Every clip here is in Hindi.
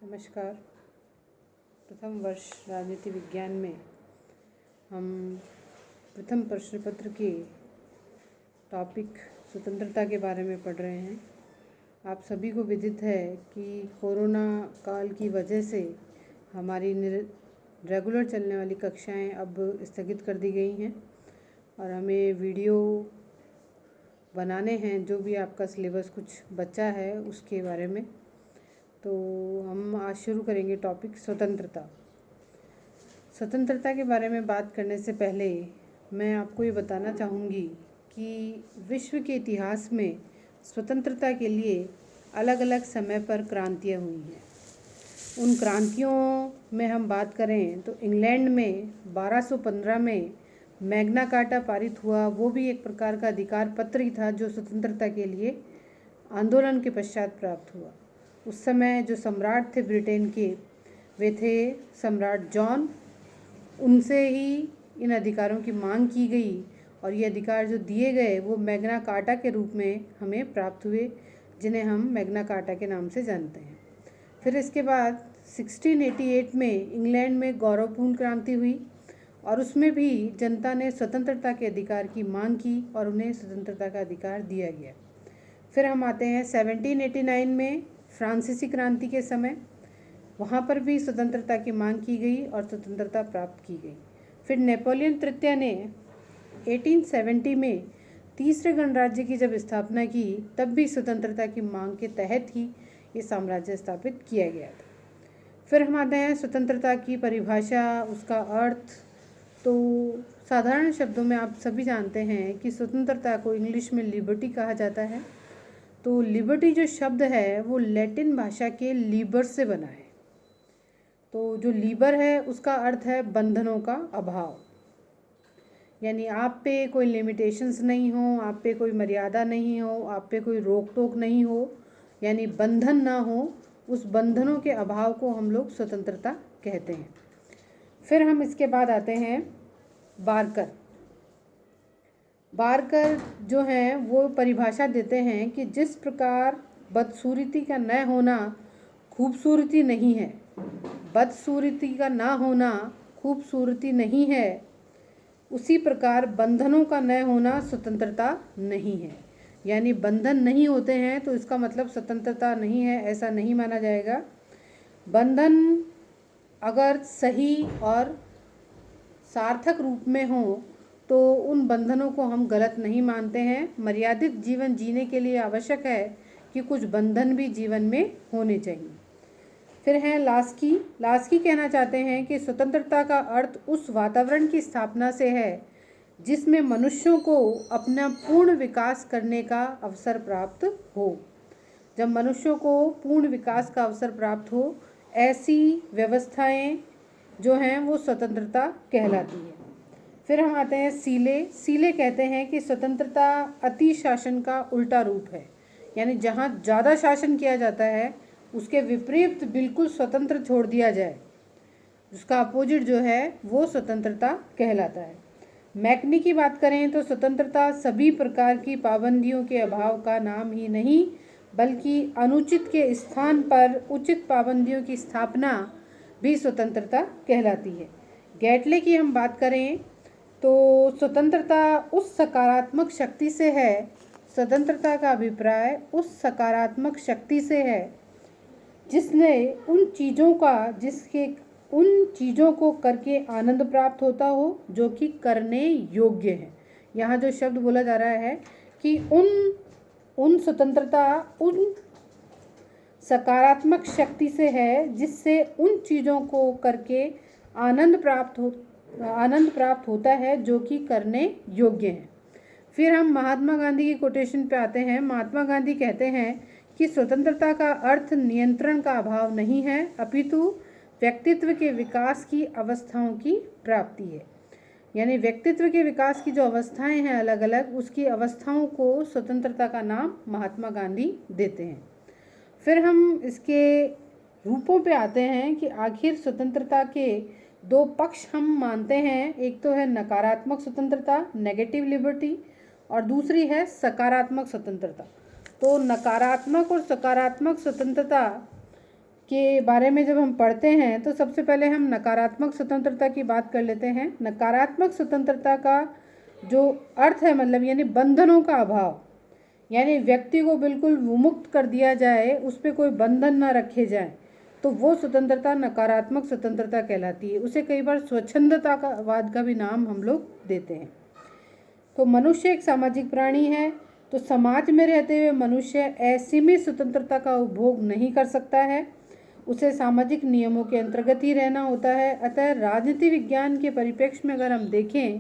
नमस्कार। प्रथम वर्ष राजनीति विज्ञान में हम प्रथम प्रश्न पत्र के टॉपिक स्वतंत्रता के बारे में पढ़ रहे हैं। आप सभी को विदित है कि कोरोना काल की वजह से हमारी रेगुलर चलने वाली कक्षाएं अब स्थगित कर दी गई हैं और हमें वीडियो बनाने हैं। जो भी आपका सिलेबस कुछ बचा है उसके बारे में, तो हम आज शुरू करेंगे टॉपिक स्वतंत्रता। स्वतंत्रता के बारे में बात करने से पहले मैं आपको ये बताना चाहूँगी कि विश्व के इतिहास में स्वतंत्रता के लिए अलग अलग समय पर क्रांतियाँ हुई हैं। उन क्रांतियों में हम बात करें तो इंग्लैंड में 1215 में मैग्ना कार्टा पारित हुआ। वो भी एक प्रकार का अधिकार पत्र ही था जो स्वतंत्रता के लिए आंदोलन के पश्चात प्राप्त हुआ। उस समय जो सम्राट थे ब्रिटेन के, वे थे सम्राट जॉन। उनसे ही इन अधिकारों की मांग की गई और ये अधिकार जो दिए गए वो मैग्ना कार्टा के रूप में हमें प्राप्त हुए, जिन्हें हम मैग्ना कार्टा के नाम से जानते हैं। फिर इसके बाद 1688 में इंग्लैंड में गौरवपूर्ण क्रांति हुई और उसमें भी जनता ने स्वतंत्रता के अधिकार की मांग की और उन्हें स्वतंत्रता का अधिकार दिया गया। फिर हम आते हैं 1789 में फ्रांसीसी क्रांति के समय, वहाँ पर भी स्वतंत्रता की मांग की गई और स्वतंत्रता प्राप्त की गई। फिर नेपोलियन तृतीय ने 1870 में तीसरे गणराज्य की जब स्थापना की, तब भी स्वतंत्रता की मांग के तहत ही ये साम्राज्य स्थापित किया गया था। फिर हम आते हैं स्वतंत्रता की परिभाषा, उसका अर्थ। तो साधारण शब्दों में आप सभी जानते हैं कि स्वतंत्रता को इंग्लिश में लिबर्टी कहा जाता है। तो लिबर्टी जो शब्द है वो लैटिन भाषा के लीबर से बना है। तो जो लीबर है उसका अर्थ है बंधनों का अभाव, यानी आप पे कोई लिमिटेशंस नहीं हो, आप पे कोई मर्यादा नहीं हो, आप पे कोई रोक टोक नहीं हो, यानी बंधन ना हो। उस बंधनों के अभाव को हम लोग स्वतंत्रता कहते हैं। फिर हम इसके बाद आते हैं बारकर। बारकर जो हैं वो परिभाषा देते हैं कि जिस प्रकार बदसूरती का न होना खूबसूरती नहीं है, बदसूरती का ना होना खूबसूरती नहीं है, उसी प्रकार बंधनों का न होना स्वतंत्रता नहीं है। यानी बंधन नहीं होते हैं तो इसका मतलब स्वतंत्रता नहीं है, ऐसा नहीं माना जाएगा। बंधन अगर सही और सार्थक रूप में हो तो उन बंधनों को हम गलत नहीं मानते हैं। मर्यादित जीवन जीने के लिए आवश्यक है कि कुछ बंधन भी जीवन में होने चाहिए। फिर हैं लास्की। लास्की कहना चाहते हैं कि स्वतंत्रता का अर्थ उस वातावरण की स्थापना से है जिसमें मनुष्यों को अपना पूर्ण विकास करने का अवसर प्राप्त हो। जब मनुष्यों को पूर्ण विकास का अवसर प्राप्त हो, ऐसी व्यवस्थाएं जो हैं वो स्वतंत्रता कहलाती है। फिर हम आते हैं सीले। सीले कहते हैं कि स्वतंत्रता अति शासन का उल्टा रूप है, यानी जहाँ ज़्यादा शासन किया जाता है उसके विपरीत बिल्कुल स्वतंत्र छोड़ दिया जाए, उसका अपोजिट जो है वो स्वतंत्रता कहलाता है। मैकनी की बात करें तो स्वतंत्रता सभी प्रकार की पाबंदियों के अभाव का नाम ही नहीं, बल्कि अनुचित के स्थान पर उचित पाबंदियों की स्थापना भी स्वतंत्रता कहलाती है। गैटले की हम बात करें तो स्वतंत्रता उस सकारात्मक शक्ति से है, स्वतंत्रता का अभिप्राय उस सकारात्मक शक्ति से है जिसने उन चीज़ों को करके आनंद प्राप्त होता हो जो कि करने योग्य है। यहाँ जो शब्द बोला जा रहा है कि उन स्वतंत्रता उन सकारात्मक शक्ति से है जिससे उन चीज़ों को करके आनंद प्राप्त होता है जो कि करने योग्य हैं। फिर हम महात्मा गांधी की कोटेशन पे आते हैं। महात्मा गांधी कहते हैं कि स्वतंत्रता का अर्थ नियंत्रण का अभाव नहीं है, अपितु व्यक्तित्व के विकास की अवस्थाओं की प्राप्ति है। यानी व्यक्तित्व के विकास की जो अवस्थाएं हैं अलग अलग, उसकी अवस्थाओं को स्वतंत्रता का नाम महात्मा गांधी देते हैं। फिर हम इसके रूपों पे आते हैं कि आखिर स्वतंत्रता के दो पक्ष हम मानते हैं। एक तो है नकारात्मक स्वतंत्रता, नेगेटिव लिबर्टी, और दूसरी है सकारात्मक स्वतंत्रता। तो नकारात्मक और सकारात्मक स्वतंत्रता के बारे में जब हम पढ़ते हैं तो सबसे पहले हम नकारात्मक स्वतंत्रता की बात कर लेते हैं। नकारात्मक स्वतंत्रता का जो अर्थ है मतलब यानी बंधनों का अभाव, यानी व्यक्ति को बिल्कुल विमुक्त कर दिया जाए, उस पर कोई बंधन ना रखे जाए, तो वो स्वतंत्रता नकारात्मक स्वतंत्रता कहलाती है। उसे कई बार स्वच्छंदता का वाद का भी नाम हम लोग देते हैं। तो मनुष्य एक सामाजिक प्राणी है, तो समाज में रहते हुए मनुष्य असीमित स्वतंत्रता का उपभोग नहीं कर सकता है, उसे सामाजिक नियमों के अंतर्गत ही रहना होता है। अतः राजनीति विज्ञान के परिप्रेक्ष्य में अगर हम देखें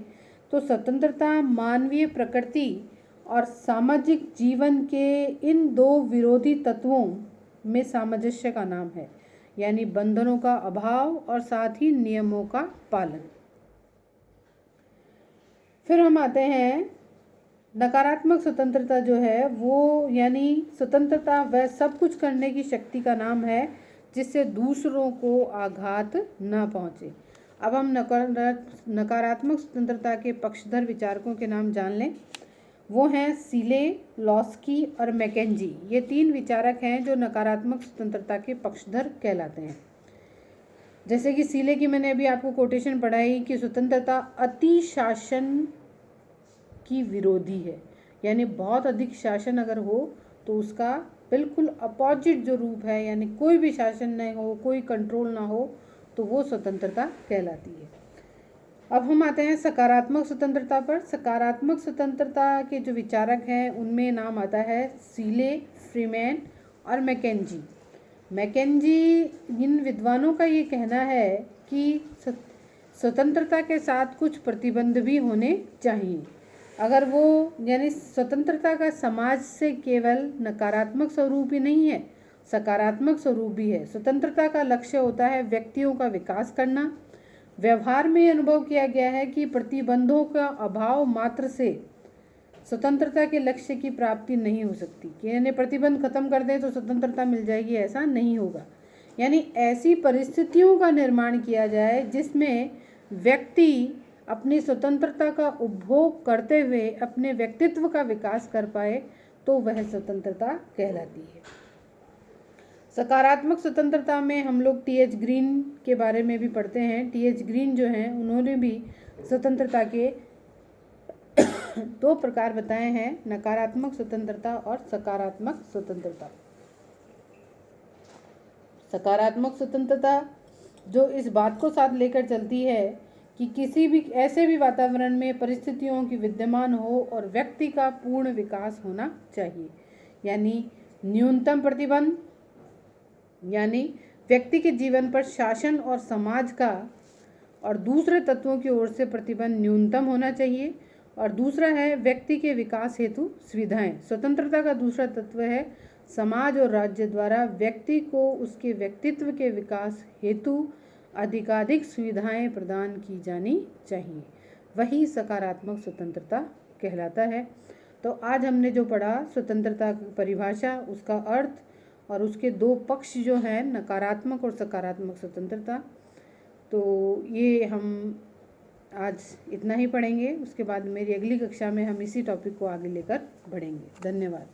तो स्वतंत्रता मानवीय प्रकृति और सामाजिक जीवन के इन दो विरोधी तत्वों में सामंजस्य का नाम है, यानी बंधनों का अभाव और साथ ही नियमों का पालन। फिर हम आते हैं नकारात्मक स्वतंत्रता जो है वो, यानी स्वतंत्रता वह सब कुछ करने की शक्ति का नाम है जिससे दूसरों को आघात न पहुँचे। अब हम नकारात्मक स्वतंत्रता के पक्षधर विचारकों के नाम जान लें। वो हैं सीले, लॉस्की और मैकेंजी। ये तीन विचारक हैं जो नकारात्मक स्वतंत्रता के पक्षधर कहलाते हैं। जैसे कि सीले की मैंने अभी आपको कोटेशन पढ़ाई कि स्वतंत्रता अति शासन की विरोधी है, यानी बहुत अधिक शासन अगर हो तो उसका बिल्कुल अपोजिट जो रूप है, यानी कोई भी शासन नहीं हो, कोई कंट्रोल ना हो, तो वो स्वतंत्रता कहलाती है। अब हम आते हैं सकारात्मक स्वतंत्रता पर। सकारात्मक स्वतंत्रता के जो विचारक हैं उनमें नाम आता है सीले, फ्रीमैन और मैकेंजी। मैकेंजी, इन विद्वानों का ये कहना है कि स्वतंत्रता के साथ कुछ प्रतिबंध भी होने चाहिए। अगर वो, यानी स्वतंत्रता का समाज से केवल नकारात्मक स्वरूप ही नहीं है, सकारात्मक स्वरूप भी है। स्वतंत्रता का लक्ष्य होता है व्यक्तियों का विकास करना। व्यवहार में अनुभव किया गया है कि प्रतिबंधों का अभाव मात्र से स्वतंत्रता के लक्ष्य की प्राप्ति नहीं हो सकती, कि यानी प्रतिबंध खत्म कर दें तो स्वतंत्रता मिल जाएगी, ऐसा नहीं होगा। यानी ऐसी परिस्थितियों का निर्माण किया जाए जिसमें व्यक्ति अपनी स्वतंत्रता का उपभोग करते हुए अपने व्यक्तित्व का विकास कर पाए, तो वह स्वतंत्रता कहलाती है। सकारात्मक स्वतंत्रता में हम लोग टी.एच. ग्रीन के बारे में भी पढ़ते हैं। टी.एच. ग्रीन जो हैं उन्होंने भी स्वतंत्रता के दो प्रकार बताए हैं, नकारात्मक स्वतंत्रता और सकारात्मक स्वतंत्रता। सकारात्मक स्वतंत्रता जो इस बात को साथ लेकर चलती है कि किसी भी ऐसे भी वातावरण में परिस्थितियों की विद्यमान हो और व्यक्ति का पूर्ण विकास होना चाहिए, यानी न्यूनतम प्रतिबंध, यानी व्यक्ति के जीवन पर शासन और समाज का और दूसरे तत्वों की ओर से प्रतिबंध न्यूनतम होना चाहिए। और दूसरा है व्यक्ति के विकास हेतु सुविधाएं। स्वतंत्रता का दूसरा तत्व है समाज और राज्य द्वारा व्यक्ति को उसके व्यक्तित्व के विकास हेतु अधिकाधिक सुविधाएं प्रदान की जानी चाहिए, वही सकारात्मक स्वतंत्रता कहलाता है। तो आज हमने जो पढ़ा स्वतंत्रता की परिभाषा, उसका अर्थ और उसके दो पक्ष जो हैं नकारात्मक और सकारात्मक स्वतंत्रता, तो ये हम आज इतना ही पढ़ेंगे। उसके बाद मेरी अगली कक्षा में हम इसी टॉपिक को आगे लेकर बढ़ेंगे। धन्यवाद।